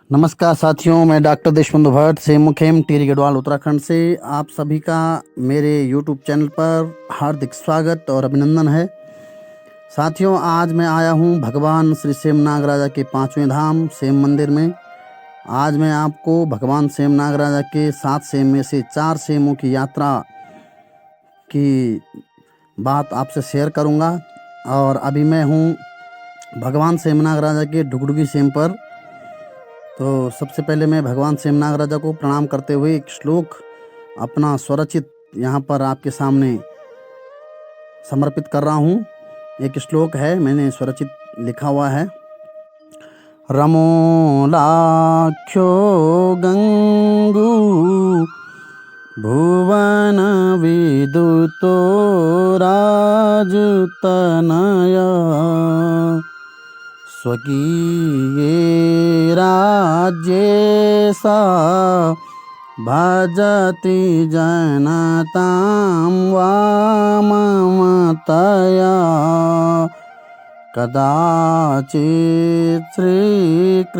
नमस्कार साथियों, मैं डॉक्टर देशबंधु भट्ट से मुखेम टिहरी गढ़वाल उत्तराखंड से आप सभी का मेरे यूट्यूब चैनल पर हार्दिक स्वागत और अभिनंदन है। साथियों, आज मैं आया हूं भगवान श्री सेम नागराजा के 5वें धाम सेम मंदिर में। आज मैं आपको भगवान सेम नागराजा के 7 सेम में से 4 सेमों की यात्रा की बात आपसे शेयर करूंगा। और अभी मैं हूं भगवान सेम नागराजा के ढुगडुगी सेम पर। तो सबसे पहले मैं भगवान सेम नागराजा को प्रणाम करते हुए एक श्लोक अपना स्वरचित यहाँ पर आपके सामने समर्पित कर रहा हूँ। एक श्लोक है, मैंने स्वरचित लिखा हुआ है। रमोलाख्यो गंगू भुवन विदुतो राजतनया स्वकीये राज्ये सा भजति जनतां वाममतया कदाचित् श्रीकृष्णो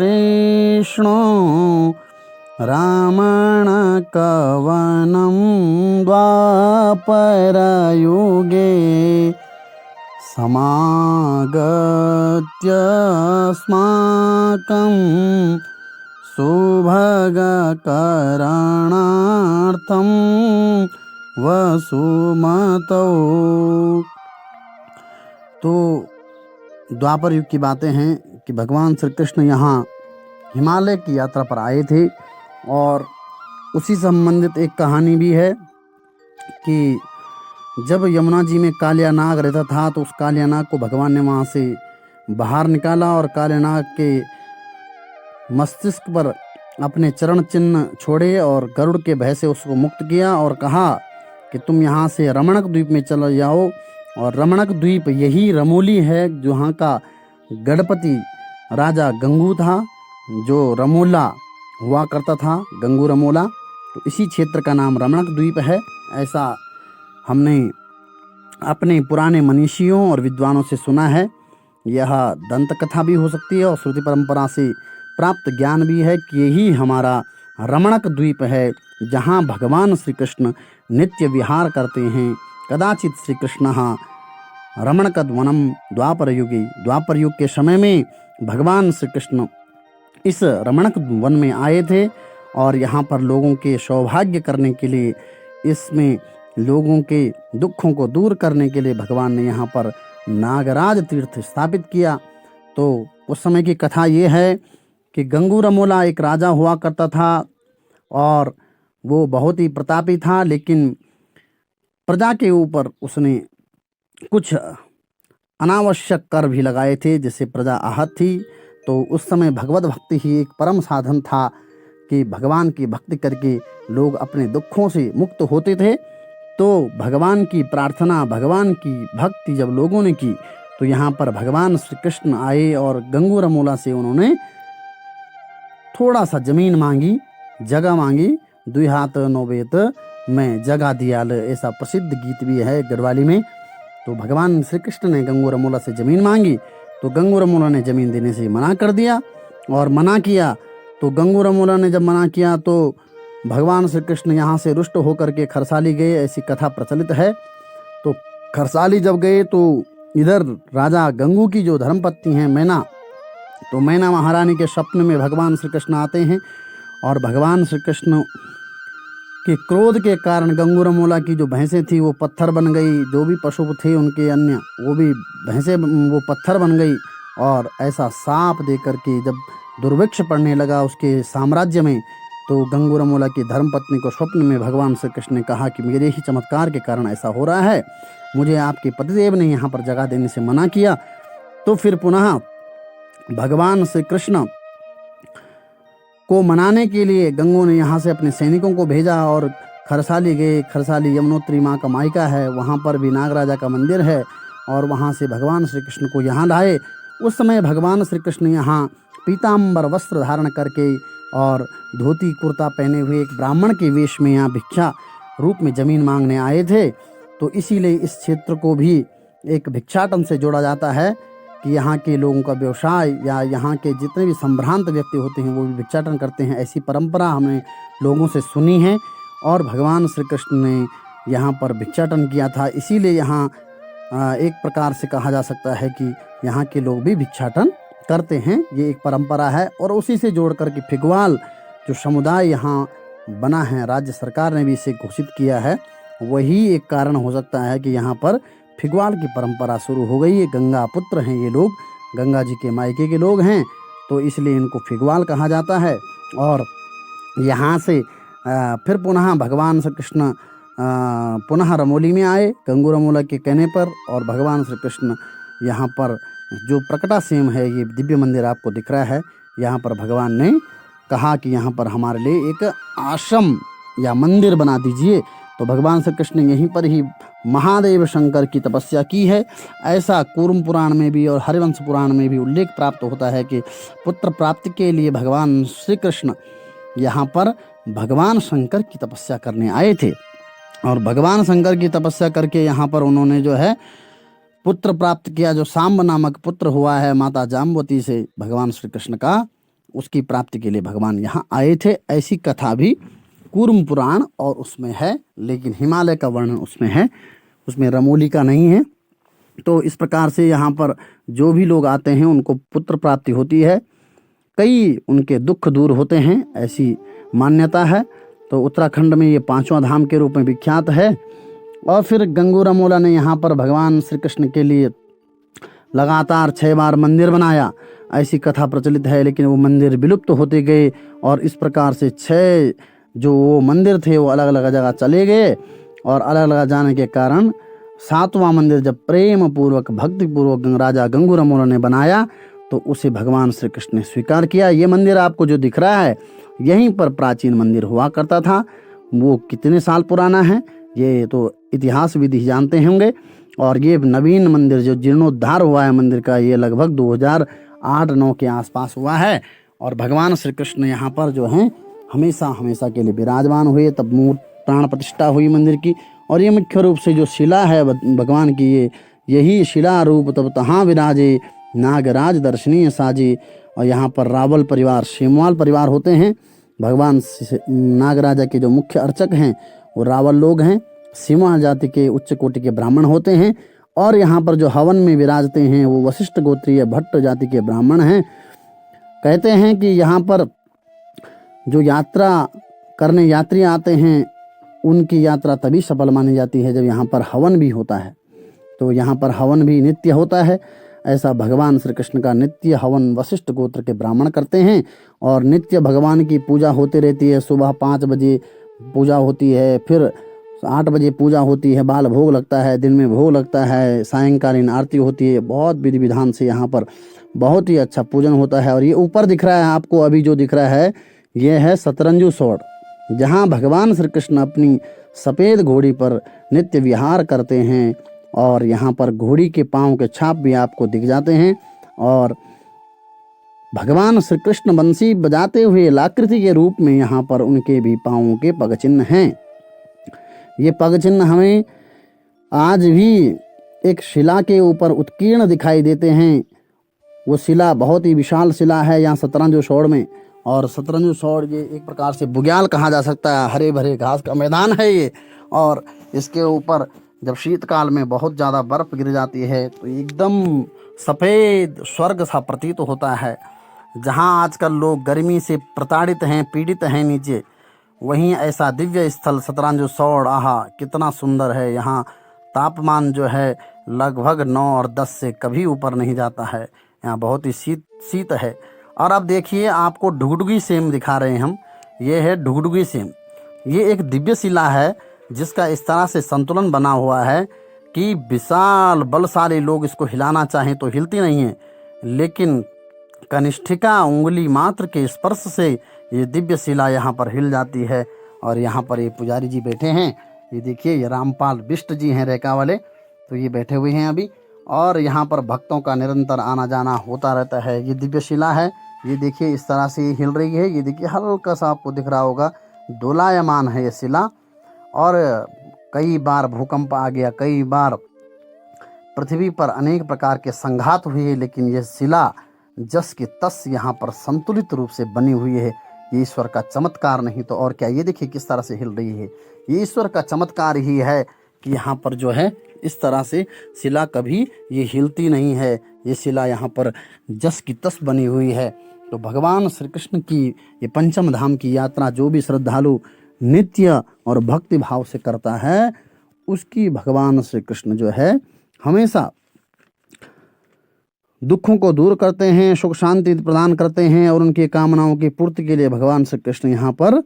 रामण कवनं द्वापरयुगे समागत्यस्माकं सुभगकरणार्थं वसुमतौ। तो द्वापर युग की बातें हैं कि भगवान श्री कृष्ण यहाँ हिमालय की यात्रा पर आए थे, और उसी संबंधित एक कहानी भी है कि जब यमुना जी में कालिया नाग रहता था तो उस कालिया नाग को भगवान ने वहाँ से बाहर निकाला और कालिया नाग के मस्तिष्क पर अपने चरण चिन्ह छोड़े और गरुड़ के भय से उसको मुक्त किया और कहा कि तुम यहाँ से रमणक द्वीप में चले जाओ। और रमणक द्वीप यही रमोली है, जहाँ का गणपति राजा गंगू था, जो रमोला हुआ करता था, गंगू रमोला। तो इसी क्षेत्र का नाम रमणक द्वीप है। ऐसा हमने अपने पुराने मनीषियों और विद्वानों से सुना है। यह दंत कथा भी हो सकती है और श्रुति परंपरा से प्राप्त ज्ञान भी है कि यही हमारा रमणक द्वीप है, जहाँ भगवान श्री कृष्ण नित्य विहार करते हैं। कदाचित श्री कृष्ण रमणकद वनम द्वापर युग के समय में भगवान श्री कृष्ण इस रमणक वन में आए थे और यहाँ पर लोगों के सौभाग्य करने के लिए, इसमें लोगों के दुखों को दूर करने के लिए भगवान ने यहाँ पर नागराज तीर्थ स्थापित किया। तो उस समय की कथा ये है कि गंगू रमोला एक राजा हुआ करता था और वो बहुत ही प्रतापी था, लेकिन प्रजा के ऊपर उसने कुछ अनावश्यक कर भी लगाए थे, जिससे प्रजा आहत थी। तो उस समय भगवत भक्ति ही एक परम साधन था कि भगवान की भक्ति करके लोग अपने दुखों से मुक्त होते थे। तो भगवान की प्रार्थना, भगवान की भक्ति जब लोगों ने की तो यहाँ पर भगवान श्री कृष्ण आए और गंगू रमोला से उन्होंने थोड़ा सा जमीन मांगी, जगह मांगी। दुई हाथ नौ बेत में जगह दियाल, ऐसा प्रसिद्ध गीत भी है गढ़वाली में। तो भगवान श्री कृष्ण ने गंगू रमोला से जमीन मांगी तो गंगू रमोला ने जमीन देने से मना कर दिया और मना किया। तो गंगू रमोला ने जब मना किया तो भगवान श्री कृष्ण यहाँ से रुष्ट होकर के खरसाली गए, ऐसी कथा प्रचलित है। तो खरसाली जब गए तो इधर राजा गंगू की जो धर्मपत्नी है मैना, तो मैना महारानी के स्वप्न में भगवान श्री कृष्ण आते हैं और भगवान श्री कृष्ण के क्रोध के कारण गंगू रमोला की जो भैंसें थी वो पत्थर बन गई, जो भी पशु थे उनके अन्य वो भी भैंसें वो पत्थर बन गई। और ऐसा साप दे करके जब दुर्भिक्ष पड़ने लगा उसके साम्राज्य में, तो गंगू रमोला की धर्मपत्नी को स्वप्न में भगवान श्री कृष्ण ने कहा कि मेरे ही चमत्कार के कारण ऐसा हो रहा है, मुझे आपके पतिदेव ने यहाँ पर जगह देने से मना किया। तो फिर पुनः भगवान श्री कृष्ण को मनाने के लिए गंगू ने यहाँ से अपने सैनिकों को भेजा और खरसाली गए। खरसाली यमुनोत्री माँ का मायका है, वहाँ पर भी नागराजा का मंदिर है और वहाँ से भगवान श्री कृष्ण को यहाँ लाए। उस समय भगवान श्री कृष्ण यहाँ पीताम्बर वस्त्र धारण करके और धोती कुर्ता पहने हुए एक ब्राह्मण के वेश में यहाँ भिक्षा रूप में जमीन मांगने आए थे। तो इसीलिए इस क्षेत्र को भी एक भिक्षाटन से जोड़ा जाता है कि यहाँ के लोगों का व्यवसाय या यहाँ के जितने भी संभ्रांत व्यक्ति होते हैं वो भी भिक्षाटन करते हैं। ऐसी परंपरा हमने लोगों से सुनी है और भगवान श्री कृष्ण ने यहाँ पर भिक्षाटन किया था, इसीलिए यहाँ एक प्रकार से कहा जा सकता है कि यहाँ के लोग भी भिक्षाटन करते हैं। ये एक परंपरा है और उसी से जोड़ कर के फिगवाल जो समुदाय यहाँ बना है, राज्य सरकार ने भी इसे घोषित किया है, वही एक कारण हो सकता है कि यहाँ पर फिगवाल की परंपरा शुरू हो गई है। गंगा पुत्र हैं ये लोग, गंगा जी के मायके के लोग हैं, तो इसलिए इनको फिगवाल कहा जाता है। और यहाँ से फिर पुनः भगवान श्री कृष्ण पुनः रमोली में आए गंगू रमोला के कहने पर, और भगवान श्री कृष्ण यहाँ पर जो प्रकटा सेम है, ये दिव्य मंदिर आपको दिख रहा है, यहाँ पर भगवान ने कहा कि यहाँ पर हमारे लिए एक आश्रम या मंदिर बना दीजिए। तो भगवान श्री कृष्ण ने यहीं पर ही महादेव शंकर की तपस्या की है। ऐसा कूर्म पुराण में भी और हरिवंश पुराण में भी उल्लेख प्राप्त होता है कि पुत्र प्राप्ति के लिए भगवान श्री कृष्ण यहाँ पर भगवान शंकर की तपस्या करने आए थे, और भगवान शंकर की तपस्या करके यहाँ पर उन्होंने जो है पुत्र प्राप्त किया। जो सांब नामक पुत्र हुआ है माता जाम्बवती से भगवान श्री कृष्ण का, उसकी प्राप्ति के लिए भगवान यहाँ आए थे। ऐसी कथा भी कूर्म पुराण और उसमें है, लेकिन हिमालय का वर्णन उसमें है, उसमें रमोली का नहीं है। तो इस प्रकार से यहाँ पर जो भी लोग आते हैं उनको पुत्र प्राप्ति होती है, कई उनके दुख दूर होते हैं, ऐसी मान्यता है। तो उत्तराखंड में ये 5वां धाम के रूप में विख्यात है। और फिर गंगू रमोला ने यहाँ पर भगवान श्री कृष्ण के लिए लगातार 6 बार मंदिर बनाया, ऐसी कथा प्रचलित है। लेकिन वो मंदिर विलुप्त होते गए और इस प्रकार से 6 जो वो मंदिर थे वो अलग अलग जगह चले गए, और अलग अलग जाने के कारण 7वां मंदिर जब प्रेम पूर्वक भक्ति पूर्वक राजा गंगू रमोला ने बनाया तो उसे भगवान श्री कृष्ण ने स्वीकार किया। ये मंदिर आपको जो दिख रहा है यहीं पर प्राचीन मंदिर हुआ करता था। वो कितने साल पुराना है ये तो इतिहास विधि जानते होंगे। और ये नवीन मंदिर जो जीर्णोद्धार हुआ है मंदिर का, ये लगभग 2008-9 के आसपास हुआ है। और भगवान श्री कृष्ण यहाँ पर जो हैं हमेशा हमेशा के लिए विराजमान हुए, तब मूर्त प्राण प्रतिष्ठा हुई मंदिर की। और ये मुख्य रूप से जो शिला है भगवान की, ये यही शिला रूप तब तहाँ विराजे नागराज दर्शनीय साजे। और यहाँ पर रावल परिवार शेमवाल परिवार होते हैं। भगवान नागराजा के जो मुख्य अर्चक हैं वो रावल लोग हैं, सीमा जाति के उच्च कोटि के ब्राह्मण होते हैं। और यहाँ पर जो हवन में विराजते हैं वो वशिष्ठ गोत्रीय भट्ट जाति के ब्राह्मण हैं। कहते हैं कि यहाँ पर जो यात्रा करने यात्री आते हैं उनकी यात्रा तभी सफल मानी जाती है जब यहाँ पर हवन भी होता है। तो यहाँ पर हवन भी नित्य होता है। ऐसा भगवान श्री कृष्ण का नित्य हवन वशिष्ठ गोत्र के ब्राह्मण करते हैं, और नित्य भगवान की पूजा होती रहती है। सुबह 5 बजे पूजा होती है, फिर 8 बजे पूजा होती है, बाल भोग लगता है, दिन में भोग लगता है, सायंकालीन आरती होती है। बहुत विधि विधान से यहाँ पर बहुत ही अच्छा पूजन होता है। और ये ऊपर दिख रहा है आपको, अभी जो दिख रहा है ये है सतरंजू सोड़, जहाँ भगवान श्री कृष्ण अपनी सफ़ेद घोड़ी पर नित्य विहार करते हैं। और यहाँ पर घोड़ी के पाँव के छाप भी आपको दिख जाते हैं। और भगवान श्री कृष्ण बंसी बजाते हुए लाकृति के रूप में यहाँ पर उनके भी पाँवों के पग चिन्ह हैं। ये पग चिन्ह हमें आज भी एक शिला के ऊपर उत्कीर्ण दिखाई देते हैं। वो शिला बहुत ही विशाल शिला है यहाँ सतरंजू सोड़ में। और सतरंजू सोड़ ये एक प्रकार से बुग्याल कहा जा सकता है, हरे भरे घास का मैदान है ये। और इसके ऊपर जब शीतकाल में बहुत ज़्यादा बर्फ़ गिर जाती है तो एकदम सफ़ेद स्वर्ग सा प्रतीत होता है। जहाँ आजकल लोग गर्मी से प्रताड़ित हैं, पीड़ित हैं नीचे, वहीं ऐसा दिव्य स्थल सतरंजू सोड़, आहा कितना सुंदर है। यहाँ तापमान जो है लगभग 9 और 10 से कभी ऊपर नहीं जाता है। यहाँ बहुत ही शीत है। और अब देखिए आपको ढुगडुगी सेम दिखा रहे हैं हम। ये है ढुगडुगी सेम। ये एक दिव्य शिला है जिसका इस तरह से संतुलन बना हुआ है कि विशाल बलशाली लोग इसको हिलाना चाहें तो हिलती नहीं है, लेकिन कनिष्ठिका उंगली मात्र के स्पर्श से ये दिव्य शिला यहाँ पर हिल जाती है। और यहाँ पर ये पुजारी जी बैठे हैं, ये देखिए ये रामपाल बिष्ट जी हैं रेका वाले, तो ये बैठे हुए हैं अभी। और यहाँ पर भक्तों का निरंतर आना जाना होता रहता है। ये दिव्य शिला है, ये देखिए इस तरह से हिल रही है। ये देखिए हल्का सा आपको दिख रहा होगा, दोलायमान है ये शिला। और कई बार भूकंप आ गया, कई बार पृथ्वी पर अनेक प्रकार के संघात हुए, लेकिन यह शिला जस की तस यहाँ पर संतुलित रूप से बनी हुई है। ये ईश्वर का चमत्कार नहीं तो और क्या। ये देखिए किस तरह से हिल रही है, ये ईश्वर का चमत्कार ही है कि यहाँ पर जो है इस तरह से शिला कभी ये हिलती नहीं है। ये शिला यहाँ पर जस की तस बनी हुई है। तो भगवान श्री कृष्ण की ये पंचम धाम की यात्रा जो भी श्रद्धालु नित्य और भक्ति भाव से करता है, उसकी भगवान श्री कृष्ण जो है हमेशा दुखों को दूर करते हैं, सुख शांति प्रदान करते हैं और उनकी कामनाओं की पूर्ति के लिए भगवान श्री कृष्ण यहाँ पर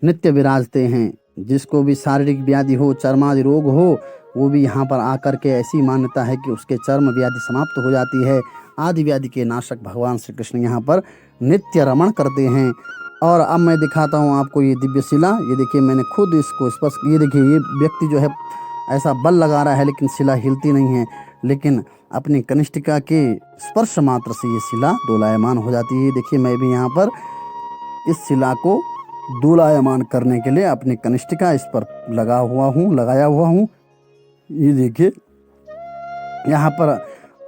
नित्य विराजते हैं। जिसको भी शारीरिक व्याधि हो, चर्मादि रोग हो, वो भी यहाँ पर आकर के ऐसी मान्यता है कि उसके चर्म व्याधि समाप्त हो जाती है। आदि व्याधि के नाशक भगवान श्री कृष्ण यहाँ पर नित्य रमण करते हैं। और अब मैं दिखाता हूँ आपको ये दिव्य शिला। ये देखिए मैंने खुद इसको स्पर्श, ये देखिए ये व्यक्ति जो है ऐसा बल लगा रहा है लेकिन शिला हिलती नहीं है, लेकिन अपनी कनिष्ठिका के स्पर्श मात्र से ये शिला दोलायमान हो जाती है। देखिए मैं भी यहाँ पर इस शिला को दोलायमान करने के लिए अपनी कनिष्ठिका इस पर लगाया हुआ हूँ। ये देखिए यहाँ पर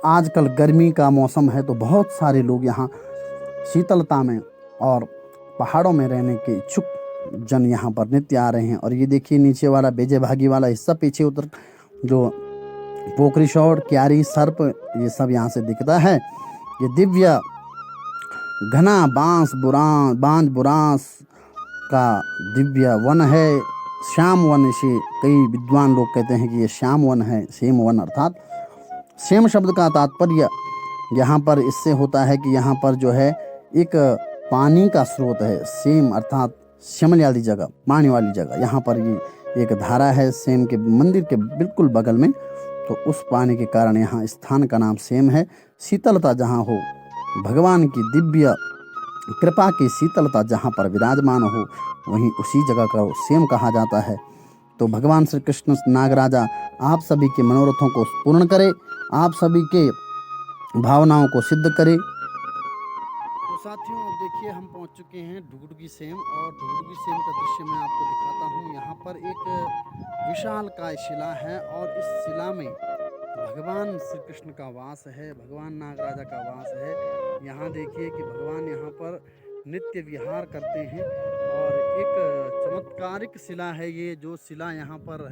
आजकल गर्मी का मौसम है तो बहुत सारे लोग यहाँ शीतलता में और पहाड़ों में रहने के इच्छुक जन यहाँ पर नित्य आ रहे हैं। और ये देखिए नीचे वाला बेजे भागी वाला हिस्सा पीछे उतर जो पोखरी शौर, क्यारी, सर्प, ये सब यहाँ से दिखता है। ये दिव्य घना बांज बुरांस का दिव्य वन है। श्याम वन, इसे कई विद्वान लोग कहते हैं कि ये श्याम वन है। सेम वन अर्थात सेम शब्द का तात्पर्य यहाँ पर इससे होता है कि यहाँ पर जो है एक पानी का स्रोत है। सेम अर्थात श्यामल वाली जगह, पानी वाली जगह। यहाँ पर ये एक धारा है सेम के मंदिर के बिल्कुल बगल में, तो उस पानी के कारण यहाँ स्थान का नाम सेम है। शीतलता जहाँ हो, भगवान की दिव्य कृपा की शीतलता जहाँ पर विराजमान हो, वहीं उसी जगह का सेम कहा जाता है। तो भगवान श्री कृष्ण नागराजा आप सभी के मनोरथों को पूर्ण करे, आप सभी के भावनाओं को सिद्ध करे। तो साथियों अब देखिए हम पहुंच चुके हैं ढुगडुगी सेम, और ढुगडुगी सेम का दृश्य मैं आपको दिखाता हूं। यहाँ पर एक विशालकाय शिला है और इस शिला में भगवान श्री कृष्ण का वास है, भगवान नागराजा का वास है। यहाँ देखिए कि भगवान यहाँ पर नित्य विहार करते हैं और एक चमत्कारिक शिला है ये। जो शिला यहाँ पर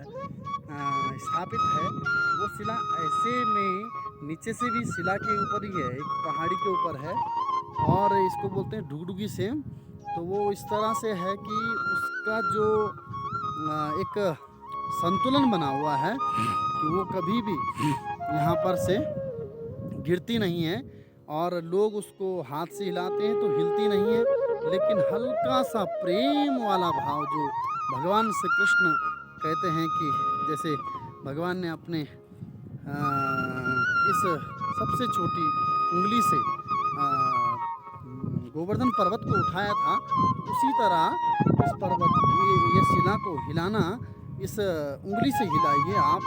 स्थापित है वो शिला ऐसे में नीचे से भी शिला के ऊपर ही है, एक पहाड़ी के ऊपर है और इसको बोलते हैं ढुगडुगी सेम। तो वो इस तरह से है कि उसका जो एक संतुलन बना हुआ है कि वो कभी भी यहाँ पर से गिरती नहीं है और लोग उसको हाथ से हिलाते हैं तो हिलती नहीं है, लेकिन हल्का सा प्रेम वाला भाव जो भगवान श्री कृष्ण कहते हैं कि जैसे भगवान ने अपने इस सबसे छोटी उंगली से गोवर्धन पर्वत को उठाया था, उसी तरह इस पर्वत ये शिला को हिलाना इस उंगली से हिलाइए आप,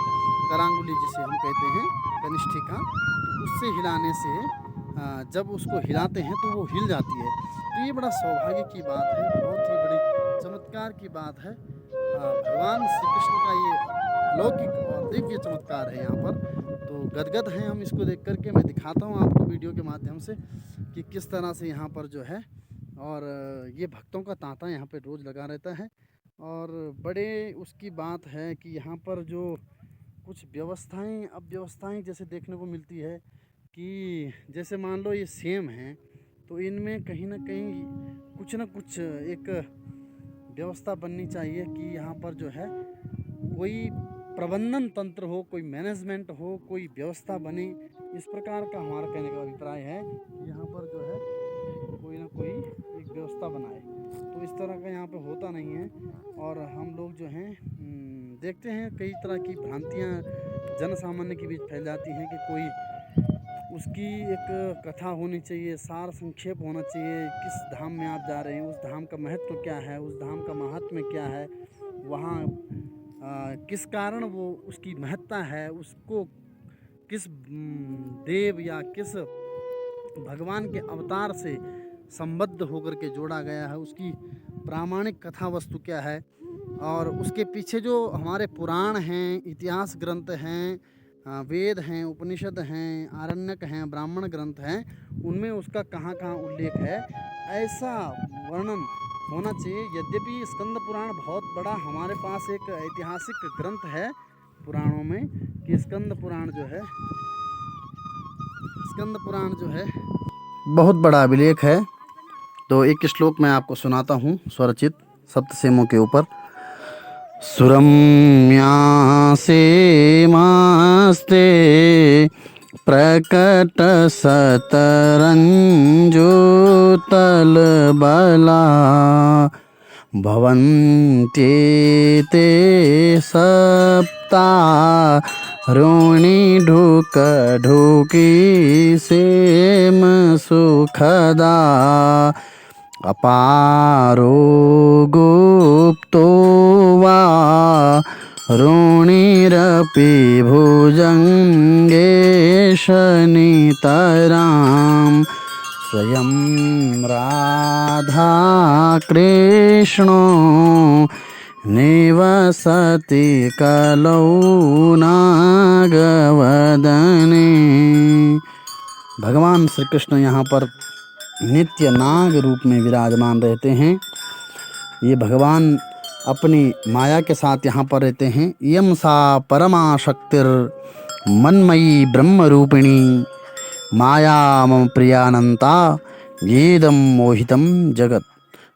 करांगुली जिसे हम कहते हैं कनिष्ठिका, तो उससे हिलाने से जब उसको हिलाते हैं तो वो हिल जाती है। तो ये बड़ा सौभाग्य की बात है, बहुत ही बड़ी चमत्कार की बात है। भगवान श्री कृष्ण का ये अलौकिक और दिव्य चमत्कार है यहाँ पर। तो गदगद हैं हम इसको देख करके। मैं दिखाता हूँ आपको वीडियो के माध्यम से कि किस तरह से यहाँ पर जो है, और ये भक्तों का तांता यहाँ पे रोज़ लगा रहता है। और बड़े उसकी बात है कि यहाँ पर जो कुछ अव्यवस्थाएं जैसे देखने को मिलती है कि जैसे मान लो ये सेम है तो इनमें कहीं ना कहीं कुछ एक व्यवस्था बननी चाहिए कि यहाँ पर जो है कोई प्रबंधन तंत्र हो, कोई मैनेजमेंट हो, कोई व्यवस्था बने। इस प्रकार का हमारा कहने का अभिप्राय है कि यहाँ पर जो है कोई ना कोई एक व्यवस्था बनाए। तो इस तरह का यहाँ पे होता नहीं है और हम लोग जो हैं देखते हैं कई तरह की भ्रांतियाँ जन सामान्य के बीच फैल जाती हैं कि कोई उसकी एक कथा होनी चाहिए, सार संक्षेप होना चाहिए, किस धाम में आप जा रहे हैं, उस धाम का महत्व क्या है, उस धाम का महात्म्य क्या है, वहाँ किस कारण वो उसकी महत्ता है, उसको किस देव या किस भगवान के अवतार से संबद्ध होकर के जोड़ा गया है, उसकी प्रामाणिक कथा वस्तु क्या है, और उसके पीछे जो हमारे पुराण हैं, इतिहास ग्रंथ हैं, वेद हैं, उपनिषद हैं, आरण्यक हैं, ब्राह्मण ग्रंथ हैं, उनमें उसका कहाँ कहाँ उल्लेख है, ऐसा वर्णन होना चाहिए। यद्यपि स्कंद पुराण बहुत बड़ा हमारे पास एक ऐतिहासिक ग्रंथ है पुराणों में कि स्कंद पुराण जो है बहुत बड़ा अभिलेख है। तो एक श्लोक मैं आपको सुनाता हूँ स्वरचित सप्तसेमों के ऊपर। सुरम्यासे मास्ते प्रकट सतरंजोतलबला भवन्त्येते सप्ता रोणि ढुक ढुकी सेम सुखदा अपारो गुप्तो वा रोणिरपि भुजङ्गे शनितरां स्वयं राधा कृष्णो निवसति कलौ नागवदने। भगवान श्री कृष्ण यहाँ पर नित्य नाग रूप में विराजमान रहते हैं। ये भगवान अपनी माया के साथ यहाँ पर रहते हैं। यम सा परमा शक्तिर मनमयी ब्रह्म रूपिणी माया मम प्रियानंता येदम मोहितम जगत।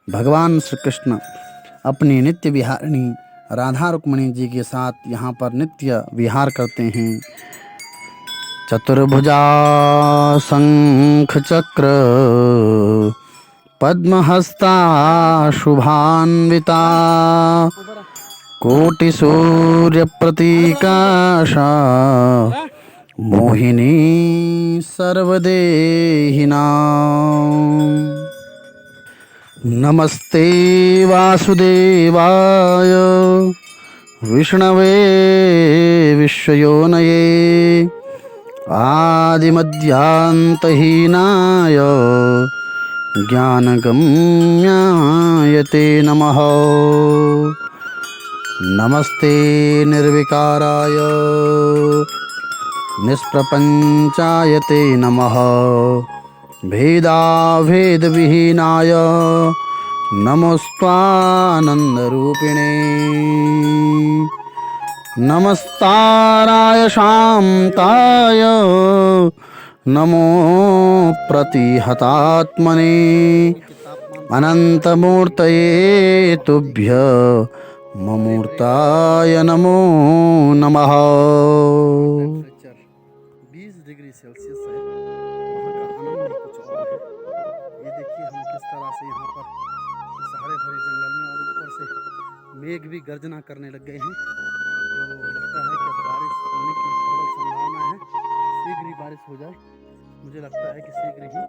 भगवान श्री कृष्ण अपनी नित्य विहारिणी राधा रुक्मिणी जी के साथ यहाँ पर नित्य विहार करते हैं। चतुर्भुजा शंख चक्र पद्महस्ता शुभान्विता कोटि सूर्य प्रतीकाशा मोहिनी सर्वदेहिना। नमस्ते वासुदेवाय विष्णवे विश्वयोनये आदिमध्यान्तहीनाय ज्ञानगम्याय ते नमः। नमस्ते निर्विकाराय निष्प्रपंचाय ते नमः। भेदाभेदविहीनाय नमस्त्वानन्दरूपिणे। नमस्ताराय शान्ताय नमो प्रतिहतात्मने अनन्तमूर्तये तुभ्य ममूर्ताय नमो नमः। 20 डिग्री सेल्सियस है, वहाँ का आनंद ही कुछ और है। ये देखिए हम किस तरह से यहाँ पर इस हरे भरे जंगल में और ऊपर से मेघ भी गर्जना करने लग गए हैं। तो लगता है कि बारिश होने की प्रबल संभावना है, शीघ्र ही बारिश हो जाए। मुझे लगता है कि शीघ्र ही